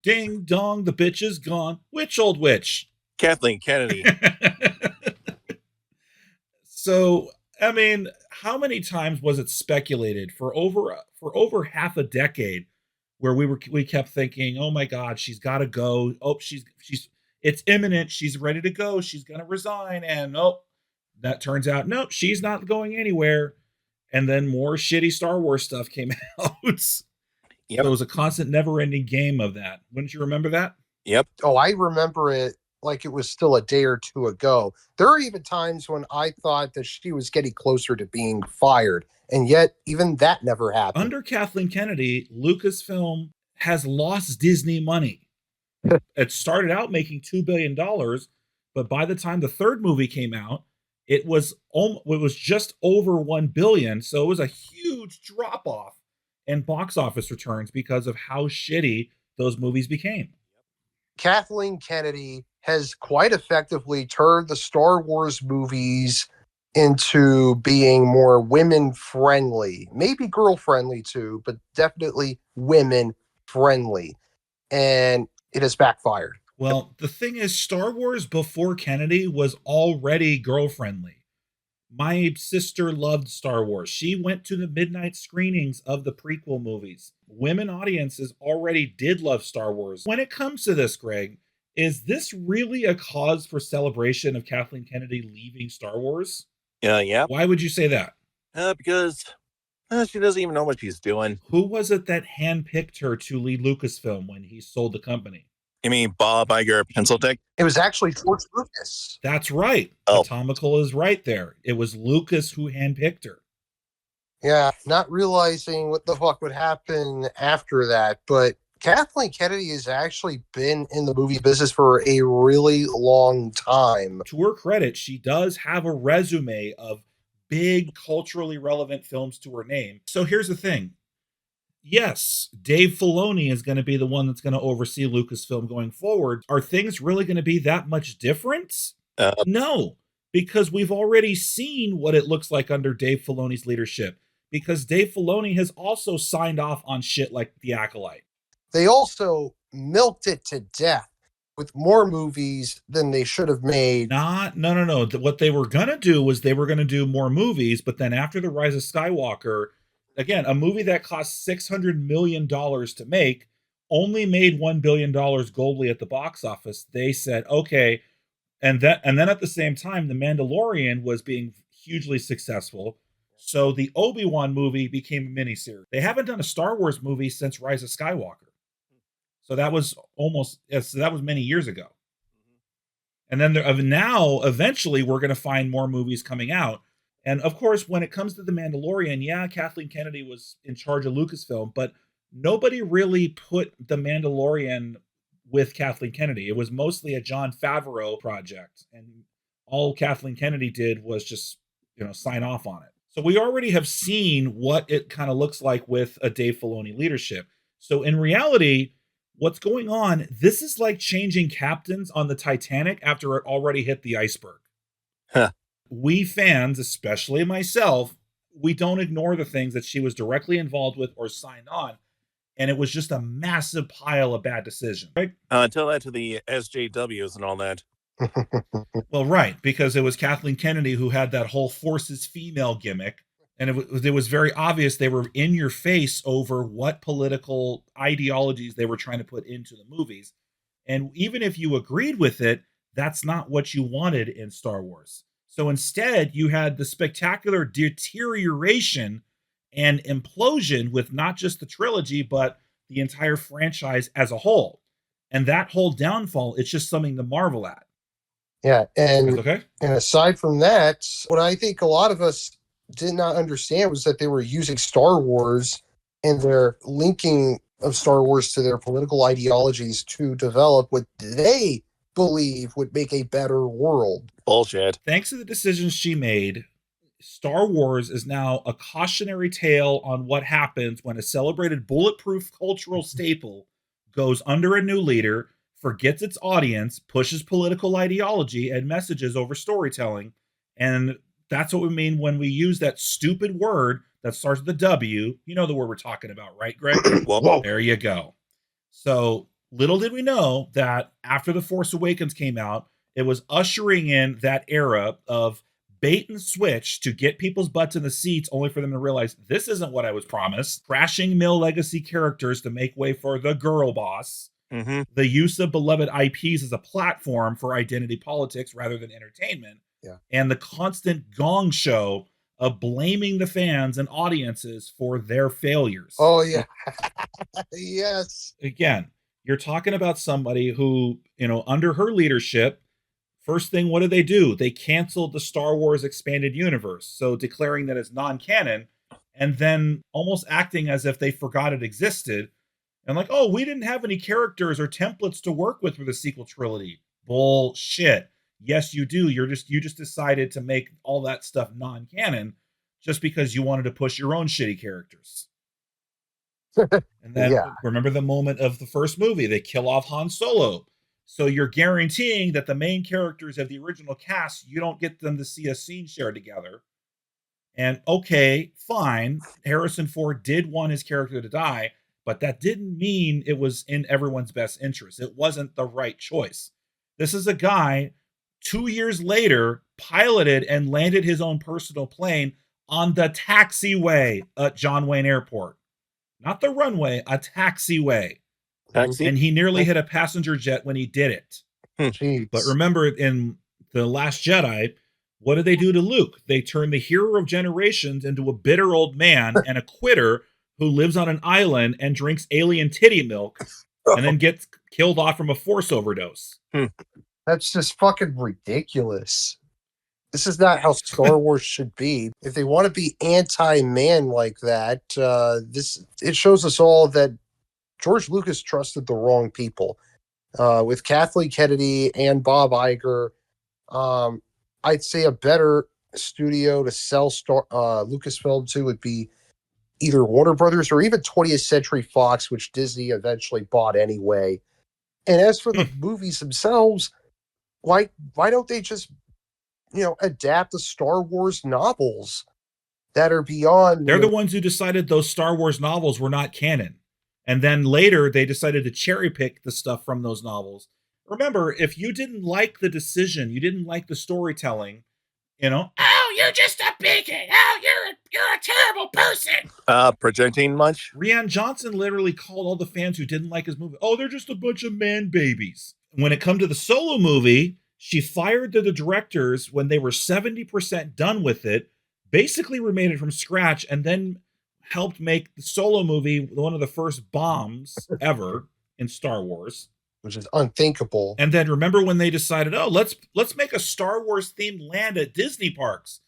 Ding dong, the bitch is gone. Which old witch? Kathleen Kennedy. So, I mean, how many times was it speculated for over half a decade where we kept thinking, "Oh my God, she's got to go. Oh, she's it's imminent. She's ready to go. She's gonna resign." And oh, that turns out nope, she's not going anywhere. And then more shitty Star Wars stuff came out. So Yep. it was a constant, never-ending game of that. Wouldn't you remember that? Yep. Oh, I remember it like it was still a day or two ago. There are even times when I thought that she was getting closer to being fired, and yet even that never happened. Under Kathleen Kennedy, Lucasfilm has lost Disney money. It started out making $2 billion, but by the time the third movie came out, it was just over $1 billion. So it was a huge drop off in box office returns because of how shitty those movies became. Kathleen Kennedy has quite effectively turned the Star Wars movies into being more women friendly, maybe girl friendly too, but definitely women friendly. And it has backfired. Well, the thing is, Star Wars before Kennedy was already girl friendly. My sister loved Star Wars. She went to the midnight screenings of the prequel movies. Women audiences already did love Star Wars. When it comes to this, Greg, is this really a cause for celebration of Kathleen Kennedy leaving Star Wars? Yeah. Why would you say that? Because she doesn't even know what she's doing. Who was it that handpicked her to lead Lucasfilm when he sold the company? You mean Bob Iger Pencil Dick? It was actually George Lucas. That's right. Oh. Atomical is right there. It was Lucas who handpicked her. Yeah, not realizing what the fuck would happen after that. But Kathleen Kennedy has actually been in the movie business for a really long time. To her credit, she does have a resume of big culturally relevant films to her name. So here's the thing. Yes, Dave Filoni is going to be the one that's going to oversee Lucasfilm going forward. Are things really going to be that much different? No, because we've already seen what it looks like under Dave Filoni's leadership. Because Dave Filoni has also signed off on shit like The Acolyte. They also milked it to death with more movies than they should have made. No. What they were going to do was they were going to do more movies, but then after The Rise of Skywalker, again, a movie that cost $600 million to make only made $1 billion globally at the box office. They said, okay. And then at the same time, The Mandalorian was being hugely successful. So the Obi-Wan movie became a miniseries. They haven't done a Star Wars movie since Rise of Skywalker. So that was many years ago. And then now, eventually, we're going to find more movies coming out. And of course, when it comes to The Mandalorian, yeah, Kathleen Kennedy was in charge of Lucasfilm, but nobody really put The Mandalorian with Kathleen Kennedy. It was mostly a Jon Favreau project. And all Kathleen Kennedy did was just, sign off on it. So we already have seen what it kind of looks like with a Dave Filoni leadership. So in reality, what's going on, this is like changing captains on the Titanic after it already hit the iceberg. Huh. We fans, especially myself, we don't ignore the things that she was directly involved with or signed on. And it was just a massive pile of bad decisions, right? Tell that to the SJWs and all that. Well, right, because it was Kathleen Kennedy who had that whole forces female gimmick. And it was very obvious they were in your face over what political ideologies they were trying to put into the movies. And even if you agreed with it, that's not what you wanted in Star Wars. So instead, you had the spectacular deterioration and implosion with not just the trilogy, but the entire franchise as a whole. And that whole downfall, it's just something to marvel at. Yeah, and okay. And aside from that, what I think a lot of us did not understand was that they were using Star Wars and their linking of Star Wars to their political ideologies to develop what they believe would make a better world. Bullshit. Thanks to the decisions she made, Star Wars is now a cautionary tale on what happens when a celebrated bulletproof cultural staple goes under a new leader, forgets its audience, pushes political ideology and messages over storytelling. And that's what we mean when we use that stupid word that starts with a W. You know the word we're talking about, right, Greg? Whoa. There you go. So Little did we know that after The Force Awakens came out, it was ushering in that era of bait and switch to get people's butts in the seats, only for them to realize this isn't what I was promised. Crashing male legacy characters to make way for the girl boss. Mm-hmm. The use of beloved IPs as a platform for identity politics rather than entertainment. Yeah. And the constant gong show of blaming the fans and audiences for their failures. Oh, yeah. Yes. Again, you're talking about somebody who, under her leadership, first thing, what did they do? They canceled the Star Wars expanded universe, so declaring that it's non-canon, and then almost acting as if they forgot it existed, and like, oh, we didn't have any characters or templates to work with for the sequel trilogy. Bullshit. Yes, you do. You just decided to make all that stuff non-canon just because you wanted to push your own shitty characters. And then remember the moment of the first movie, they kill off Han Solo. So you're guaranteeing that the main characters of the original cast, you don't get them to see a scene shared together. And okay, fine, Harrison Ford did want his character to die, but that didn't mean it was in everyone's best interest. It wasn't the right choice. This is a guy 2 years later piloted and landed his own personal plane on the taxiway at John Wayne Airport. Not the runway, a taxiway. Taxi? And he nearly hit a passenger jet when he did it. Jeez. But remember, in The Last Jedi, what did they do to Luke? They turned the hero of generations into a bitter old man and a quitter who lives on an island and drinks alien titty milk and then gets killed off from a Force overdose. That's just fucking ridiculous. This is not how Star Wars should be. If they want to be anti-man like that, it shows us all that George Lucas trusted the wrong people. With Kathleen Kennedy and Bob Iger, I'd say a better studio to sell Lucasfilm to would be either Warner Brothers or even 20th Century Fox, which Disney eventually bought anyway. And as for the movies themselves, why don't they just adapt the Star Wars novels that are beyond? They're the ones who decided those Star Wars novels were not canon. And then later they decided to cherry pick the stuff from those novels. Remember, if you didn't like the decision, you didn't like the storytelling, oh, you're just a bigot. Oh, you're a terrible person. Projecting much? Rian Johnson literally called all the fans who didn't like his movie, oh, they're just a bunch of man babies. When it come to the Solo movie, she fired the directors when they were 70% done with it, basically remade it from scratch, and then helped make the Solo movie one of the first bombs ever in Star Wars. Which is unthinkable. And then remember when they decided, oh, let's make a Star Wars themed land at Disney parks.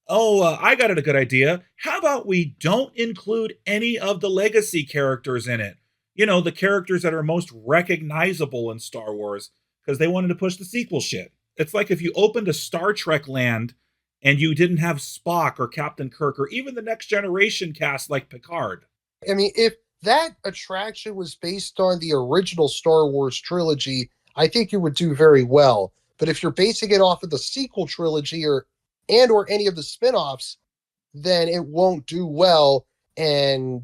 Oh, I got a good idea. How about we don't include any of the legacy characters in it? The characters that are most recognizable in Star Wars, because they wanted to push the sequel shit. It's like if you opened a Star Trek land and you didn't have Spock or Captain Kirk or even the Next Generation cast like Picard. I mean, if that attraction was based on the original Star Wars trilogy, I think it would do very well. But if you're basing it off of the sequel trilogy or any of the spin-offs, then it won't do well. And,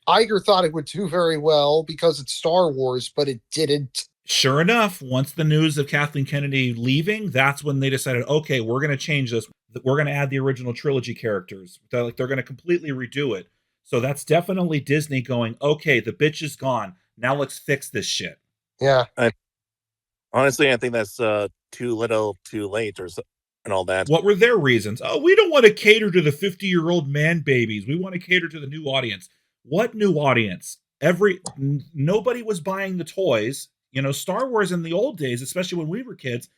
Iger thought it would do very well because it's Star Wars, but it didn't. Sure enough, once the news of Kathleen Kennedy leaving, that's when they decided, okay, we're going to change this. We're going to add the original trilogy characters. They're going to completely redo it. So that's definitely Disney going, okay, the bitch is gone. Now let's fix this shit. Yeah. Honestly, I think that's too little, too late, and all that. What were their reasons? Oh, we don't want to cater to the 50-year-old man babies. We want to cater to the new audience. What new audience? Nobody was buying the toys. Star Wars in the old days, especially when we were kids,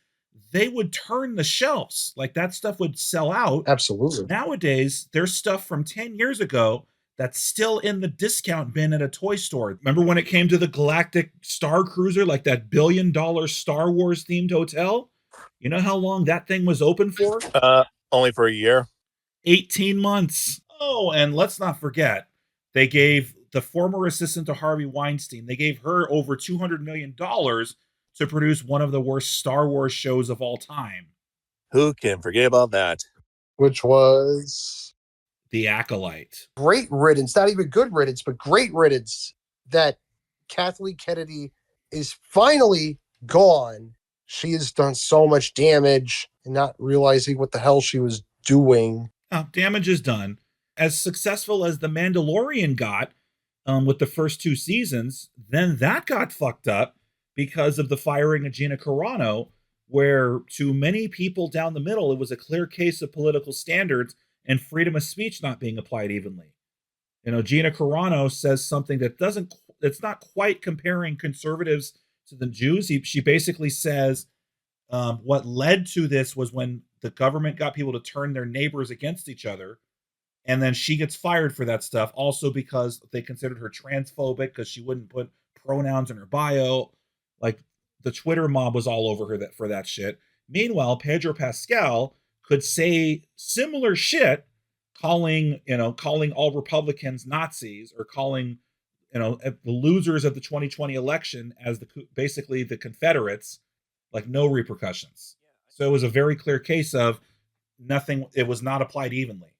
they would turn the shelves. Like that stuff would sell out. Absolutely. Nowadays, there's stuff from 10 years ago that's still in the discount bin at a toy store. Remember when it came to the Galactic Star Cruiser, like that $1 billion Star Wars themed hotel? You know how long that thing was open for? Only for a year. 18 months. Oh, and let's not forget, they gave the former assistant to Harvey Weinstein, they gave her over $200 million to produce one of the worst Star Wars shows of all time. Who can forget about that? Which was The Acolyte. Great riddance, not even good riddance, but great riddance that Kathleen Kennedy is finally gone. She has done so much damage and not realizing what the hell she was doing. Damage is done. As successful as The Mandalorian got with the first 2 seasons, then that got fucked up because of the firing of Gina Carano, where to many people down the middle, it was a clear case of political standards and freedom of speech not being applied evenly. Gina Carano says something that it's not quite comparing conservatives to the Jews. She basically says what led to this was when the government got people to turn their neighbors against each other. And then she gets fired for that stuff, also because they considered her transphobic because she wouldn't put pronouns in her bio. Like, the Twitter mob was all over her for that shit. Meanwhile, Pedro Pascal could say similar shit, calling all Republicans Nazis, or calling the losers of the 2020 election as basically the Confederates, like, no repercussions. So it was a very clear case of nothing. It was not applied evenly.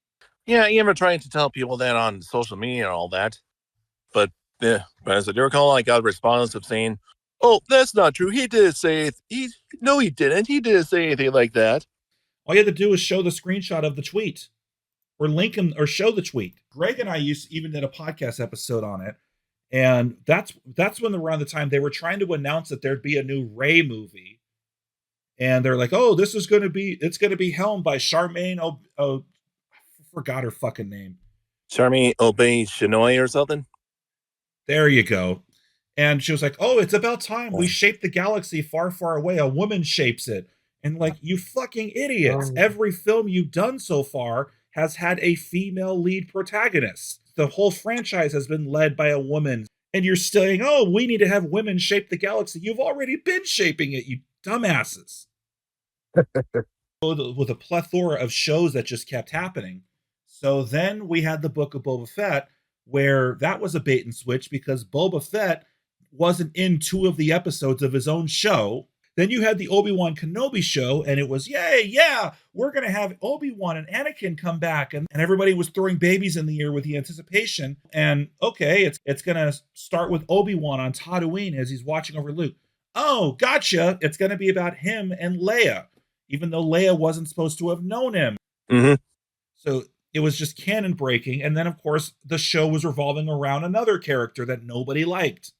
Yeah, you ever trying to tell people that on social media and all that, but as I recall, I got a response of saying, "Oh, that's not true. He didn't say it. No, he didn't. He didn't say anything like that." All you had to do is show the screenshot of the tweet, or link him, or show the tweet. Greg and I even did a podcast episode on it, and that's when around the time they were trying to announce that there'd be a new Rey movie, and they're like, "Oh, it's going to be helmed by Charmaine." I forgot her fucking name. Charmaine Obey Shinoy or something. There you go. And she was like, "Oh, it's about time we shaped the galaxy far, far away. A woman shapes it." And like, you fucking idiots. Every film you've done so far has had a female lead protagonist. The whole franchise has been led by a woman. And you're saying, "Oh, we need to have women shape the galaxy." You've already been shaping it, you dumbasses. With a plethora of shows that just kept happening. So then we had the Book of Boba Fett, where that was a bait and switch because Boba Fett wasn't in 2 of the episodes of his own show. Then you had the Obi-Wan Kenobi show, and it was, yay, yeah, we're going to have Obi-Wan and Anakin come back. And everybody was throwing babies in the air with the anticipation. And okay, it's going to start with Obi-Wan on Tatooine as he's watching over Luke. Oh, gotcha. It's going to be about him and Leia, even though Leia wasn't supposed to have known him. Mm-hmm. So it was just canon breaking. And then, of course, the show was revolving around another character that nobody liked.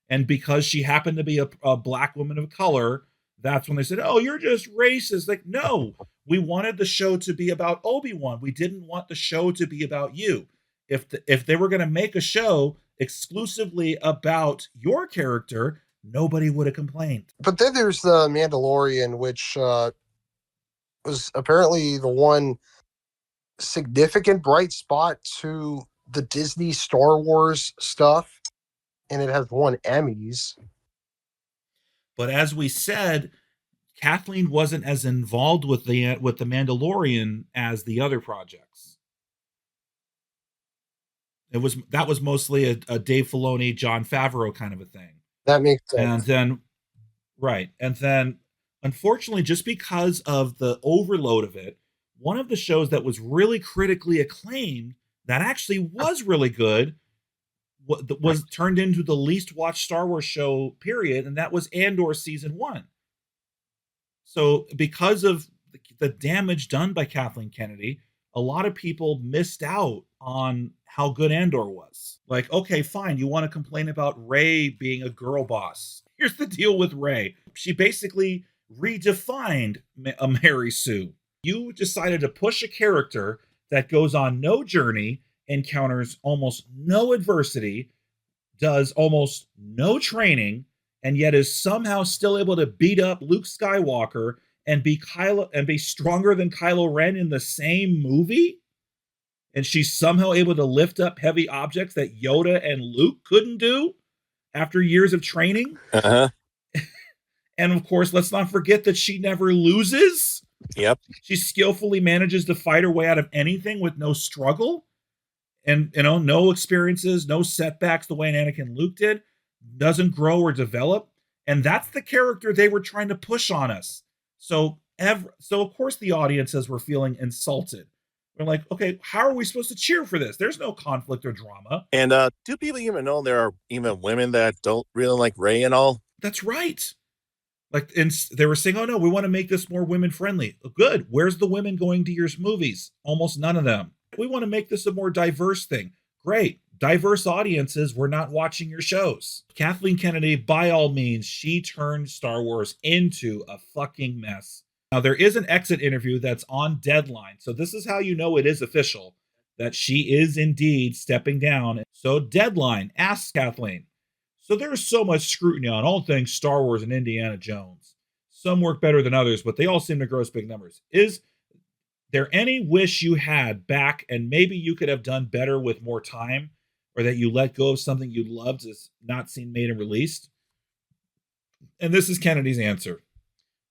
And because she happened to be a black woman of color, that's when they said, "Oh, you're just racist." Like, no, we wanted the show to be about Obi-Wan. We didn't want the show to be about you. If they were going to make a show exclusively about your character, nobody would have complained. But then there's the Mandalorian, which was apparently the one significant bright spot to the Disney Star Wars stuff, and it has won Emmys. But as we said, Kathleen wasn't as involved with the Mandalorian as the other projects. That was mostly a Dave Filoni, Jon Favreau kind of a thing. That makes sense. And then unfortunately, just because of the overload of it, one of the shows that was really critically acclaimed, that actually was really good, was turned into the least watched Star Wars show, period, and that was Andor season 1. So because of the damage done by Kathleen Kennedy, a lot of people missed out on how good Andor was. Like, okay, fine, you want to complain about Rey being a girl boss. Here's the deal with Rey. She basically redefined Mary Sue. You decided to push a character that goes on no journey, encounters almost no adversity, does almost no training, and yet is somehow still able to beat up Luke Skywalker and be stronger than Kylo Ren in the same movie. And she's somehow able to lift up heavy objects that Yoda and Luke couldn't do after years of training. Uh-huh. And of course, let's not forget that she never loses. Yep. She skillfully manages to fight her way out of anything with no struggle. And, no experiences, no setbacks the way an Anakin and Luke did. Doesn't grow or develop. And that's the character they were trying to push on us. So of course the audiences were feeling insulted. We're like, okay, how are we supposed to cheer for this? There's no conflict or drama. And do people even know there are even women that don't really like Ray and all? That's right. Like, and they were saying, oh no, we want to make this more women friendly. Good. Where's the women going to your movies? Almost none of them. We want to make this a more diverse thing. Great. Diverse audiences were not watching your shows. Kathleen Kennedy, by all means, she turned Star Wars into a fucking mess. Now, there is an exit interview that's on Deadline. So this is how you know it is official, that she is indeed stepping down. So Deadline asks Kathleen, so there's so much scrutiny on all things Star Wars and Indiana Jones. Some work better than others, but they all seem to gross big numbers. Is there any wish you had back and maybe you could have done better with more time, or that you let go of something you loved as not seen made and released? And this is Kennedy's answer.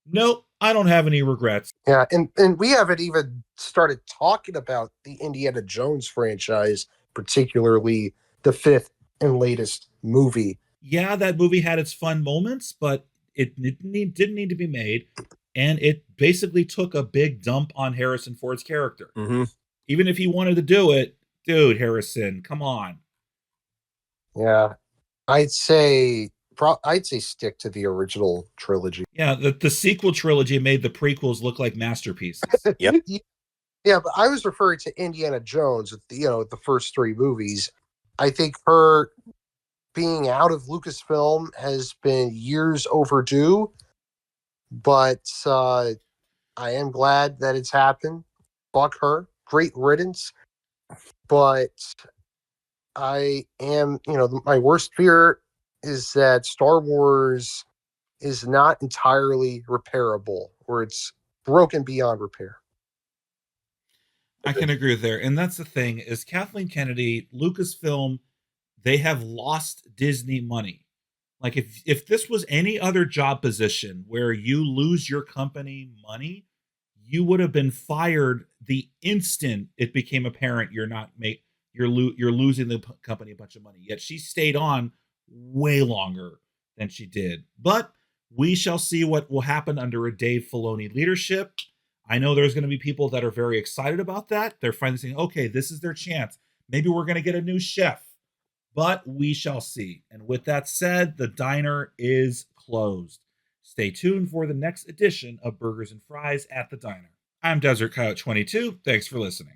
Nope, I don't have any regrets. Yeah, and we haven't even started talking about the Indiana Jones franchise, particularly the fifth and latest movie. Yeah, that movie had its fun moments, but it didn't need to be made. And it basically took a big dump on Harrison Ford's character. Mm-hmm. Even if he wanted to do it, dude, Harrison, come on. Yeah, I'd say stick to the original trilogy. Yeah, the sequel trilogy made the prequels look like masterpieces. Yep. Yeah, but I was referring to Indiana Jones, the first three movies. I think her being out of Lucasfilm has been years overdue, but I am glad that it's happened. Fuck her. Great riddance. But I am, my worst fear is that Star Wars is not entirely repairable, or it's broken beyond repair. I can agree with there. And that's the thing is Kathleen Kennedy, Lucasfilm, they have lost Disney money. Like if this was any other job position where you lose your company money, you would have been fired the instant it became apparent you're losing the company a bunch of money. Yet she stayed on way longer than she did. But we shall see what will happen under a Dave Filoni leadership. I know there's going to be people that are very excited about that. They're finally saying, okay, this is their chance. Maybe we're going to get a new chef, but we shall see. And with that said, the diner is closed. Stay tuned for the next edition of Burgers and Fries at the Diner. I'm Desert Coyote 22. Thanks for listening.